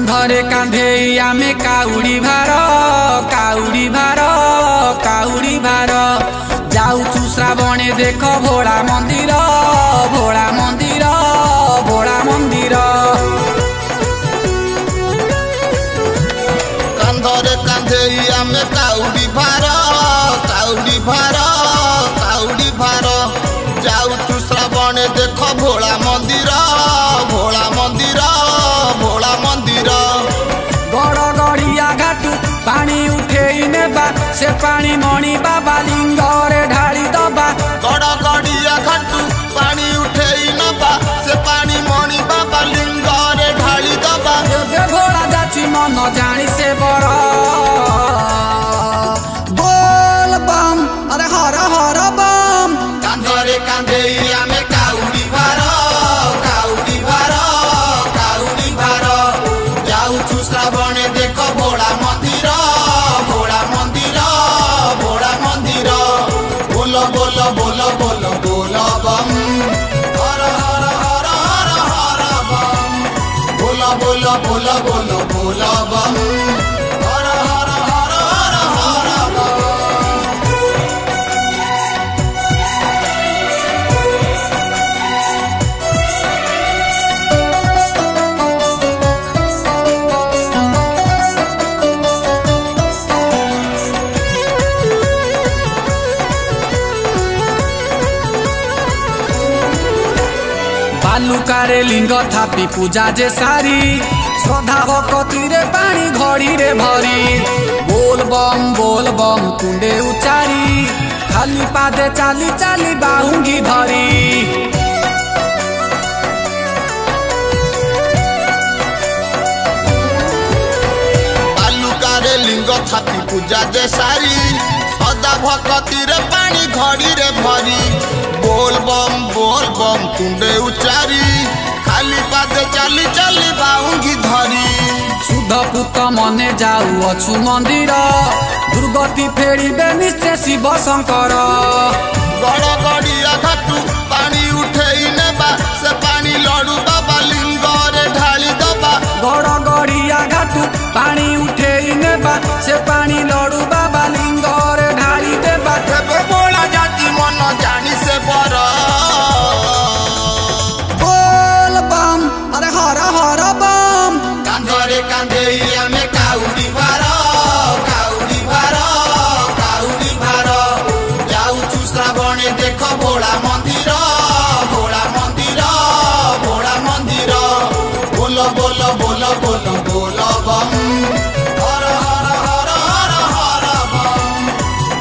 कांधरे कांधे आमे काउड़ी भार काउड़ी भार काउड़ी भार जाऊचु श्रावणे देख भोला मंदिर भोला मंदिर भोला मंदिर। कांधरे कांधे आमे काउड़ी भार काउड़ी भार काउड़ी भार जाऊचु श्रावणे देख भोला मंदिर भोला मंदिर भोला मंदिर। गड़ गड़िया घाटू पानी उठेई नेबा से पानी मणि बाबा लिंगरे ढाली दबा। गड़ गड़िया घाटू पानी उठेई नबा से पानी मणि बाबा लिंगरे ढाली दबा। ए भोला जाची मन जानी से बड़ बोल बम अरे हर हर बम। कांधरे कांधे आमे काउड़ी भार काउड़ी भार काउड़ी भार जाऊचु श्रावणे देख भोला मंदिर भोला मंदिर भोला मंदिर। बोल बोल बोल बोल बोल बम हर हर हर हर हर बम। बोल बोल बोल बोल बोल बम हर हर हर हर हर बम। बालुकारे लिंग थापी पूजा जे सारी श्रद्धा भक्ति रे पानी घड़ी रे भरी। बोल बम कुंडे उचारी खाली पादे चाली चाली बाहुंगी धरी। बालुकारे लिंग थापी पूजा जे सारी सदा भक्ति रे पानी घड़ी रे भरी। बोल बम कुंडे उचारी खाली पादे चाली चाली बाहुंगी धरी। शुद्ध पुत मने जाऊ अछु मंदिर दुर्गति फेरिबे निश्चय शिव शंकर। गड़ गड़िया घाटू पानी उठेई नेबा से पानी लडू बाबा लिंगरे ढाली दबा। गड़ गड़िया घाटू पानी उठेई नेबा से पानी लडू बाबा लिंगरे ढाली देबा। तेबे भोला जाति मन जानी से बर बोल बम अरे हर हर बम। कांधरे कांधे आमे काउड़ी भार काउड़ी भार काउड़ी भार जाऊचु श्रावणे देख भोला मंदिर भोला मंदिर भोला मंदिर। बोल बोल बोल बोल बोल बम हर हर हर हर हर बम।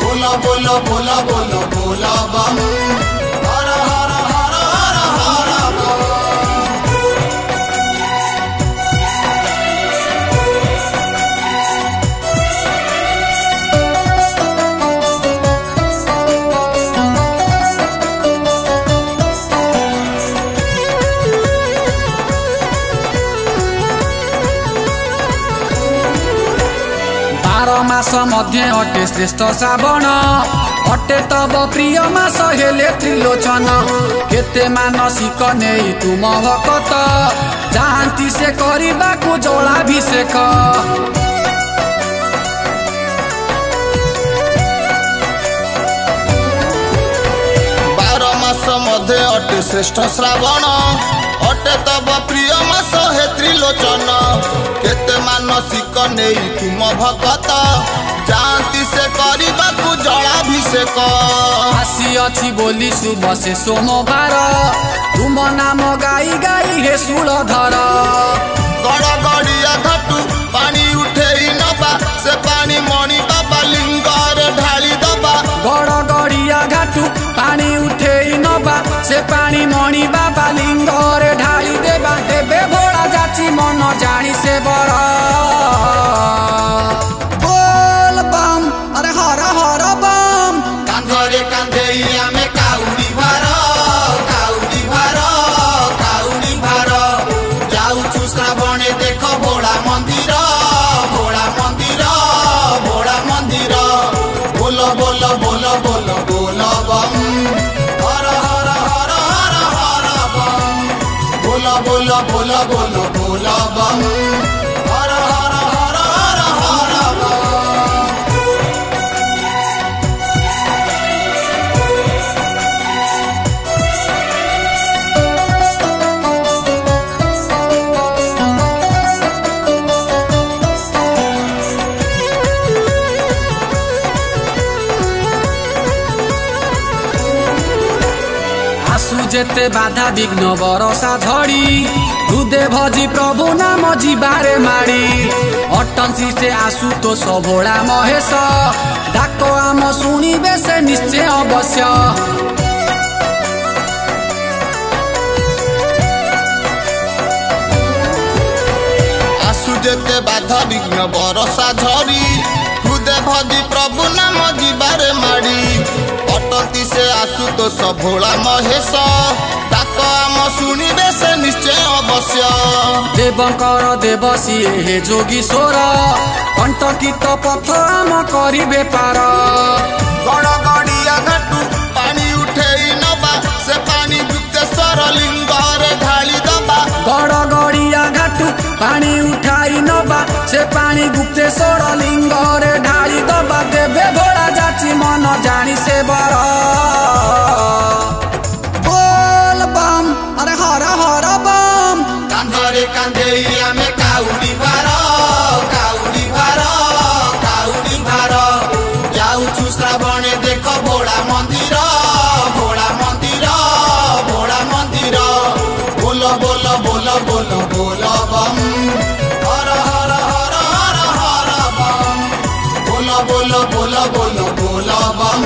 बोल बोल बोल बोल बोल बम हर हर हर हर हर बम। मास मध्य अटे श्रेष्ठ श्रावण अटे तब प्रिय मास हेले त्रिलोचन। केते मानसिक नेई तुम भकत जानती से करिबाकु जलाभिषेक। 12 मास मध्य अटे श्रेष्ठ श्रावण अटे तब प्रिय मास हे त्रिलोचन। केते मानसिक नेई तुम भकत जानती से करिबाकु जलाभिषेक। आसी अछि बोली शुभ से सोमवार तुम नाम गाई गाई हे शूलधर। गड़ गड़िया घाटू पानी उठेई नबा से पानी मणि बाबा लिंगरे ढाली दबा। गड़ गड़िया घाटू पानी उठेई नबा से पानी मणि बाबा लिंगरे ढाली देबा। देबे भोला जाची मन जानी से बड़ बोल बम अरे हर हर बम। कांधरे कांधे आमे काउड़ी भार काउड़ी भार काउड़ी भार जाऊचु श्रावणे देख भोला जेते बाधा विघ्न बरसा झड़ी हृदय भजी प्रभु नाम जीवारे माड़ी अटंसी से आसु तो सबोड़ा महेश डाक आम शुणवे से निश्चय अवश्य आसु जेते बाधा विघ्न बरसा झड़ी हृदय भजी प्रभु नाम जीवारे माड़ी अटंती से आसु तो सबोला महेश डाक आम शुणवे से निश्चय अवश्य देवंकर देवसी हे जोगीश्वर कंटकित पथ आम करिबे पार गड़गड़िया घाटू पानी उठेई नबा से पानी गुप्तेश्वर लिंगरे ढाली दबा गड़गड़िया घाटू पानी उठाई नबा से पानी गुप्तेश्वर लिंगरे ढाली दबा देवे भोला जाची मन जानी से बर बोल बम अरे हर हर बम कांधरे कांधेइया में काउडी भार जाऊछु श्रावणे देख भोला मंदिर बोल बोल बोल बोल बोल बम हर हर हर हर हर बम बोल बोल बोल बोल बोल बम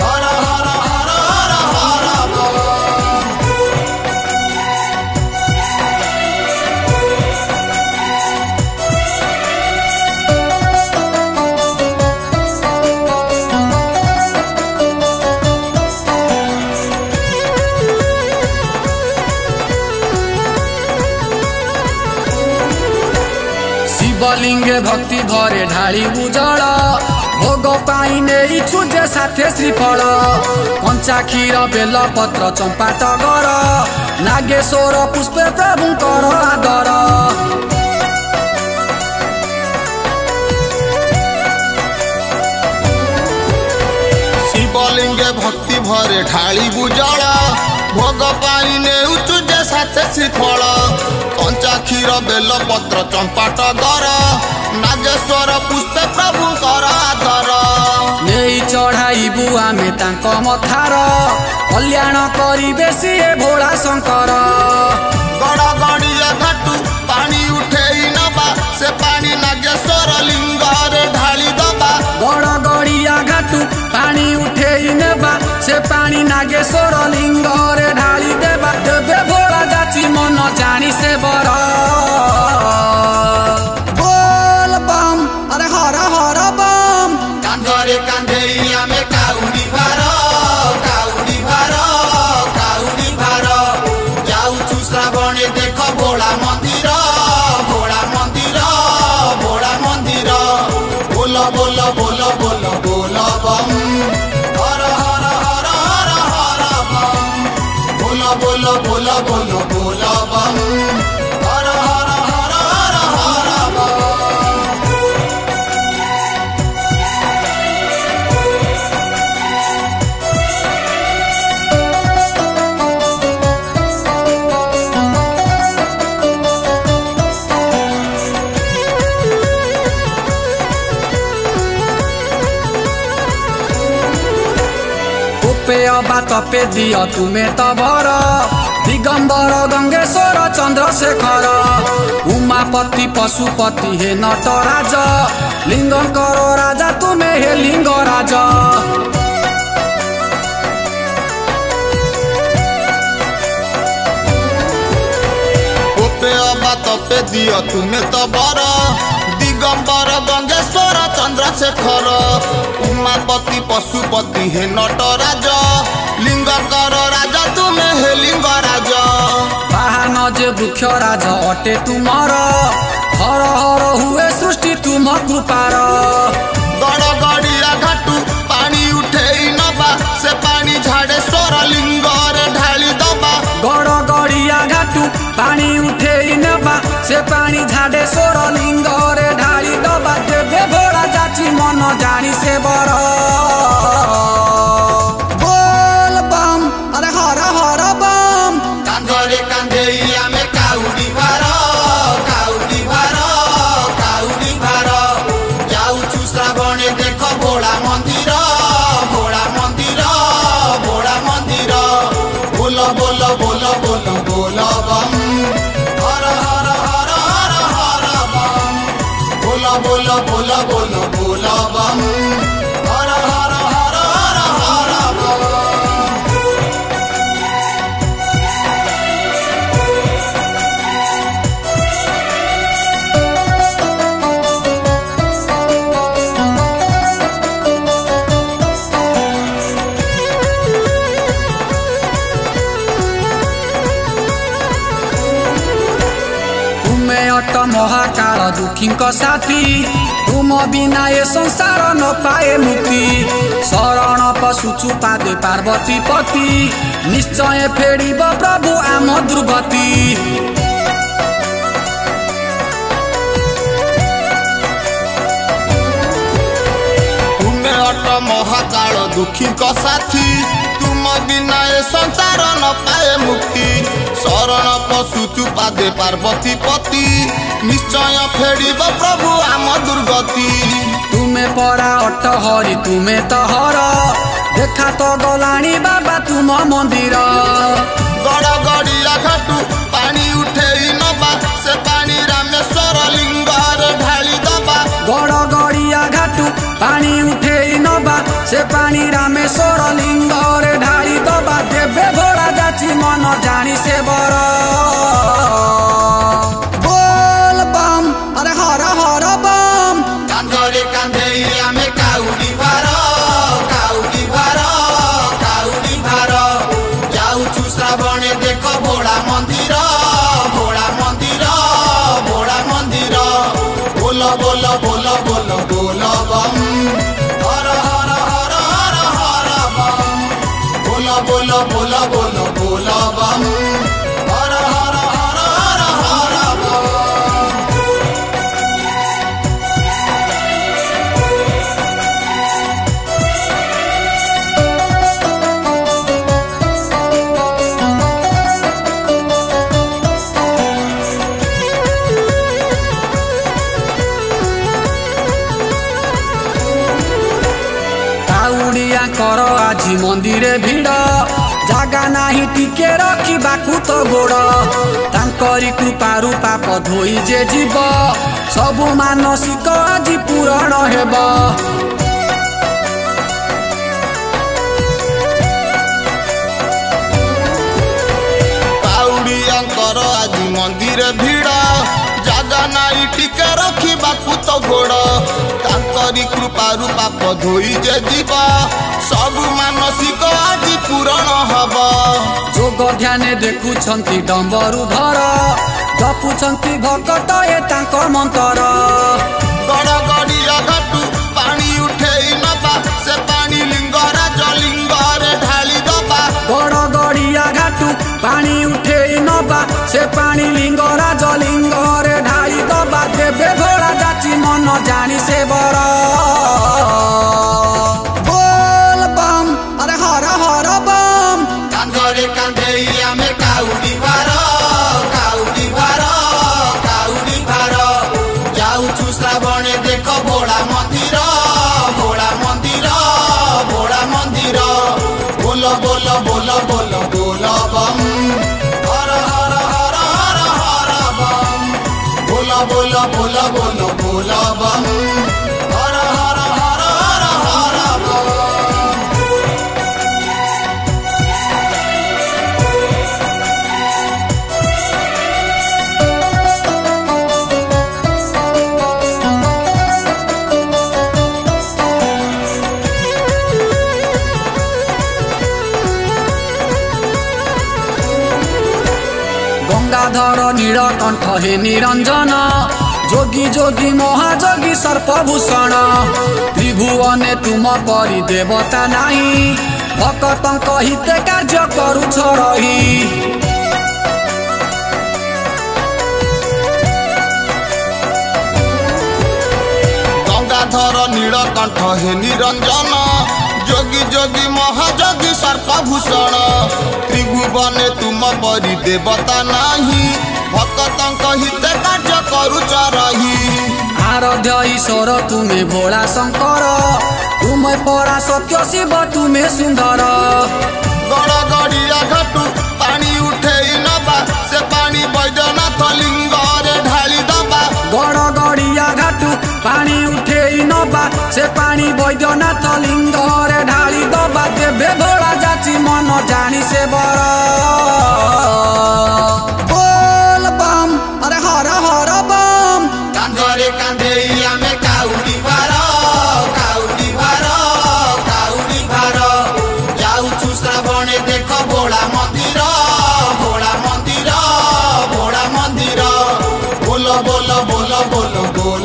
हर हर हर हर हर बम शिवलिंगे भक्ति घरे ढाली उजल भोग पाई नहीं छुजे साथे श्रीफल कंचा क्षीर बेल पत्र चंपा टगर नागेश्वर पुष्प प्रभुंकर आदर शिवलिंगे भक्ति भरे ढाली बुजल भोग पाई नेउचु जे साथे श्रीफल कंचा क्षीर बेल पत्र चंपा टगर नागेश्वर पुष्प प्रभुंकर आदर नहीं चढ़ाइबु आमे तांक मथार कल्याण करिबे सिए भोला शंकर गड़गड़िया घाटू पानी उठेई नबा से पानी नागेश्वर लिंगरे ढाली दबा गड़गड़िया घाटू पानी उठेई नेबा से पानी नागेश्वर लिंगरे ढाली देबा देवे भोला जाची मन जानी से बर बोल बम अरे हर हर बम कांधरे कांधेइया में काउडी भार जाऊछु श्रावणे देख भोला मंदिर बोल बोल बोल बोल बोल बम हर हर हर हर हर बम बोल बोल बोल बोल बोल बम हर हर हर हर हर बम अबा तपे दिय तुमे तबर दिगंबर गंगेश्वर चंद्रशेखर उमापति पशुपति हे नटराज लिंगंकर राजा तुमे हे लिंगराज अबा तपे दिय तुमे तबर दिगंबर गंगेश्वर चंद्रशेखर उमापति पशुपति हे नटराज लिंगकर राजा तुमे हे लिंगराज पाहान जे वृक्ष राज अटे तुमर हर हर हुए सृष्टि तुम कृपार गड़गड़िया घाटू पानी उठेई नबा से पानी झाड़ेश्वर लिंगरे ढाली दबा गड़गड़िया घाटू पानी उठेई नबा से पानी झाड़ेश्वर लिंगरे ढाली दबा देवे भोला जाची मन जानी से बर बोल बम अरे हर हर बम कांधरे कांधेइया में काउडी भार जाऊछु श्रावणे देख भोला मंदिर बोल दुखी साथी तुम बिना ए संसार न पाए मुक्ति शरण पशुचु पादे पार्वती पति निश्चय फेड़ब प्रभु आम दुर्गति तुम्हें अट महाकाल दुखी साथी तुम बिना ए संसार न पाए मुक्ति शरण पशुचु पादे पार्वती पति निश्चय फेड़ब प्रभु आम दुर्गति तुम्हें परा अट हरि तुम्हें तो हर देखा तो गलाणी बाबा तुम मंदिर गड़ गड़िया घाटू पानी उठे नबा से पानी रामेश्वर लिंगार ढाली दबा गड़ गड़िया घाटू पानी उठे नबा से पानी रामेश्वर लिंगार ढाली दबा देवे भोला जाची मन जानी से बर बोल बम अरे हर हर बम कांधरे कांधे आमे काउडी भार जाऊछु श्रावणे देख भोला मंदिर बोल बोल बोल बोल बोल बम हर हर हर हर हर बम बोल बोल बोल बोल बोल बम हर हर हर हर हर बम कर आज मंदिर भिड़ जागा नाही टिके रखिबाकू तो गोड़ तांकरी कृपारु पाप धोई जे जीव सबु मानसिक आज पूरण हेब काउड़ियांकर आज मंदिर भिड़ जागा नाही टिके रखिबाकू तो गोड़ तांकरी कृपारु पाप धोई जे जीव सबु मानसिक आज पूरण हब जोग ध्यान देखुछंती डंबरु धर जपुछंती भक्त ए तांक मंतर गड़ गड़िया घाटू पानी उठे नबा से पानी लिंगराज लिंगर ढाली दबा गड़ गड़िया घाटू पानी उठे नबा से पानी लिंगराज लिंगर ढाली दबा देवे भोला जाची मन जानी से बर बोल बम अरे हर हर बम कांधरे कांधे आमे काउडी भार जाऊछु श्रावणे देख भोला मंदिर बोल बोल बोल बोल बोल बम हर हर हर हर हर बम बोल बोल बोल बोल बोल बम हर हर हर हर हर बम गंगाधर नीलकंठ हे निरंजन जोगी जोगी महाजोगी सर्पभूषण त्रिभुवने तुम परि देवता नाही भक्तंक हिते कार्य करुछ रही गंगाधर नीलकंठ हे निरंजन जोगी जोगी महाजोगी सर्पभूषण त्रिभुवने तुम परि देवता नाही भक्तंक हिते कार्य करुच रही आराध्य ईश्वर तुम्हें भोला शंकर तुम्हें परा सत्य शिव तुम्हें सुंदर गड़ गड़िया घाटू पानी उठे नबा से पानी बैद्यनाथ लिंगर ढाली दबा गड़ गड़िया घाटू पानी उठे नबा से पानी बैद्यनाथ लिंगर ढाली दबा देवे भोला जाची मन जानी से बर बोल बम अरे हर हर बम कांधरे कांधे आमे काउडी भार जाऊछु श्रावणे देख भोला मंदिर बोल बोल बोल बोल बोल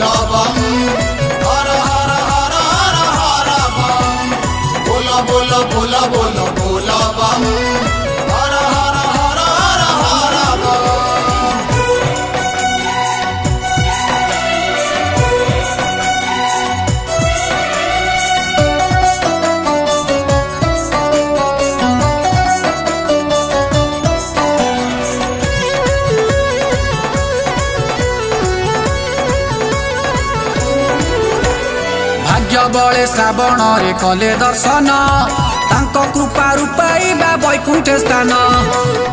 बोल बोल बोल बम हर हर हर हर हर बम। भाग्य बळे श्रावण रे कले दर्शन तांको कृपा रूपाइबा वैकुंठ स्थान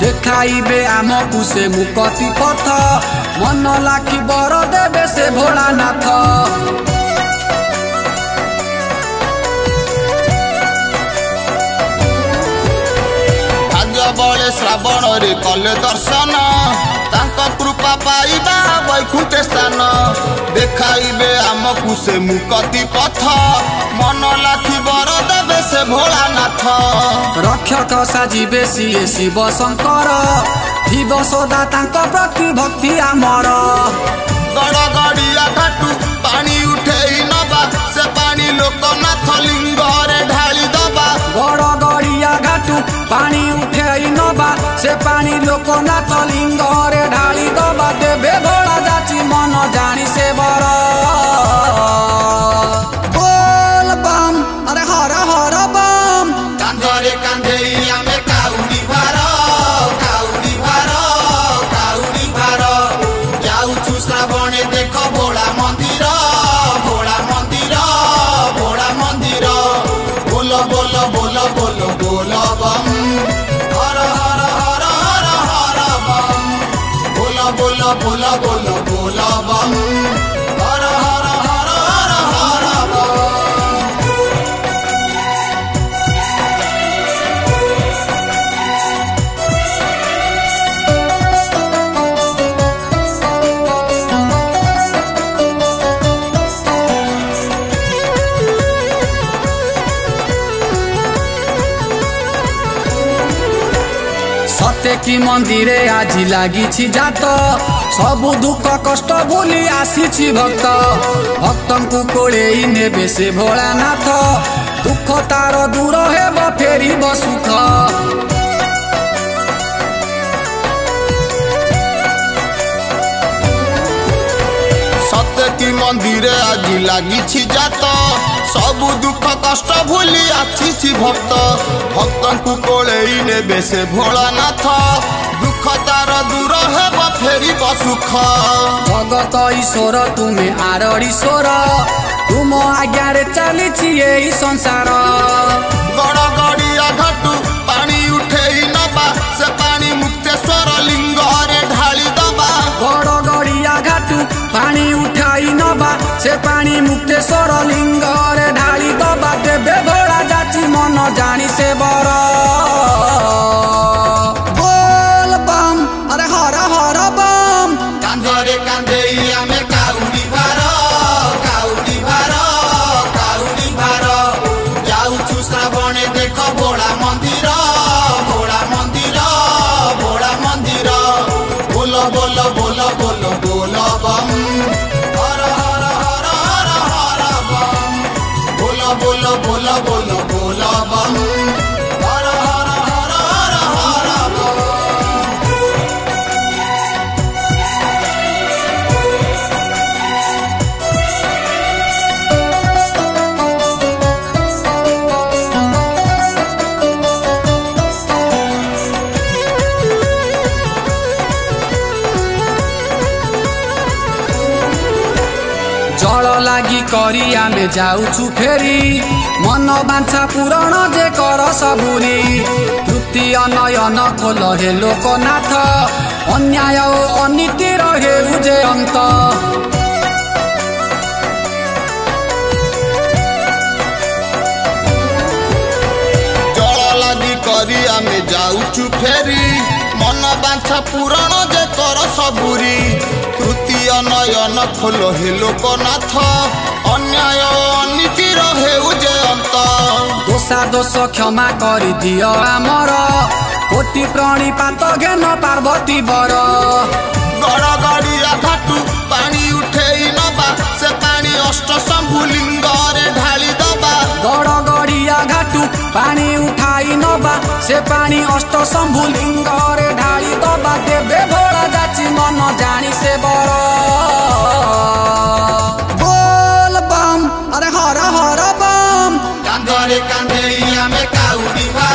देखाइबे आमकु से मुक्ति पथ मन लाखी बर देबे से भोलानाथ। भाग्य बळे श्रावण रे कले दर्शन तांको कृपा पाइबा वैकुंठ स्थान देखाइबे आमकु से मुक्ति पथ मन लाखी बर देबे से भोलानाथ। रक्षक साजिबे सिए शिव शंकर जीव सदा तांको प्रति भक्ति आमर। गड़ गड़िया घाटू पानी उठेई नबा से पानी लोकनाथ लिंग रे ढाली दबा। गड़ गड़िया घाटू पानी उठेई नबा से पानी लोकनाथ लिंग रे ढाली दबा देबे भोला जाची मन जानी से बर। बोल बम अरे हर हर बम कांधरे कांधेइया में काउडी भार काउडी भार काउडी भार जाऊछु श्रावणे देख भोला मंदिर भोला मंदिर भोला मंदिर बोल बोल बोल बोल बोल बम हर हर हर हर हर बम बोल बोल बोल बोल बोल बम हर हर हर हर हर बम। सत्य की मंदिरे आज लागिछि जात सबु दुख कष्ट भूली आसीछि भक्त भक्तंकु कोळेई नेबे से भोलानाथ दुख तार दूर हेब फेरिब सुख। सत्य की मंदिरे आज लागिछि जात सबु दुख कष्ट भूली आछिछि भक्त भक्तंकु कोळेई नेबे से भोलानाथ दुख तार दूर हेब फेरिब सुख। जगत ईश्वर तुमे आरड़ीश्वर तुम आज्ञारे चलिछि एई संसार। गड़ गड़िया घाटू पानी उठेई नबा से पानी मुक्तेश्वर लिंग रे ढाली दबा। गड़ गड़िया घाटू पानी उठाई नबा से पानी मुक्तेश्वर लिंग रे ढाली दबा देबे भोला जाची मन जानी से बर। बोल बम अरे हर हर बम कांधरे कांधेइया में काउडी भार काउडी भार काउडी भार जाऊछु श्रावणे देख भोला मंदिर भोला मंदिर भोला मंदिर बोल बोल बोल बोल बोल बम हर हर हर हर हर बम बोल बोल बोल बोल बोल बम हर हर हर हर हर बम। जल लागी करी आमे जाऊछु फेरी मन बांछा पूरण जे कर सबुरी तृतीय नयन खोल हे लोकनाथ अन्याय ओ अनीति रहे उजे अंत। जल लागी करी आमे जाऊछु फेरी मन बांछा पूरण जे कर सबुरी तृतीय नयन खोल हे लोकनाथ अन्याय अनीति रहे उजे अंत। दोषा दोष क्षमा करी दियो आमर कोटि प्रणिपात घेन पार्वती बर। गड़ गड़िया घाटू पानी उठेई नबा से पानी अष्ट शंभु लिंग रे ढाली दबा। गड़ गड़िया घाटू पानी से पानी अष्ट शंभु लिंगरे ढाली दबा देवे भोला जाची मन जानी से बड़ बोल बम अरे हर हर बम कांधरे कांधे में काउडी भार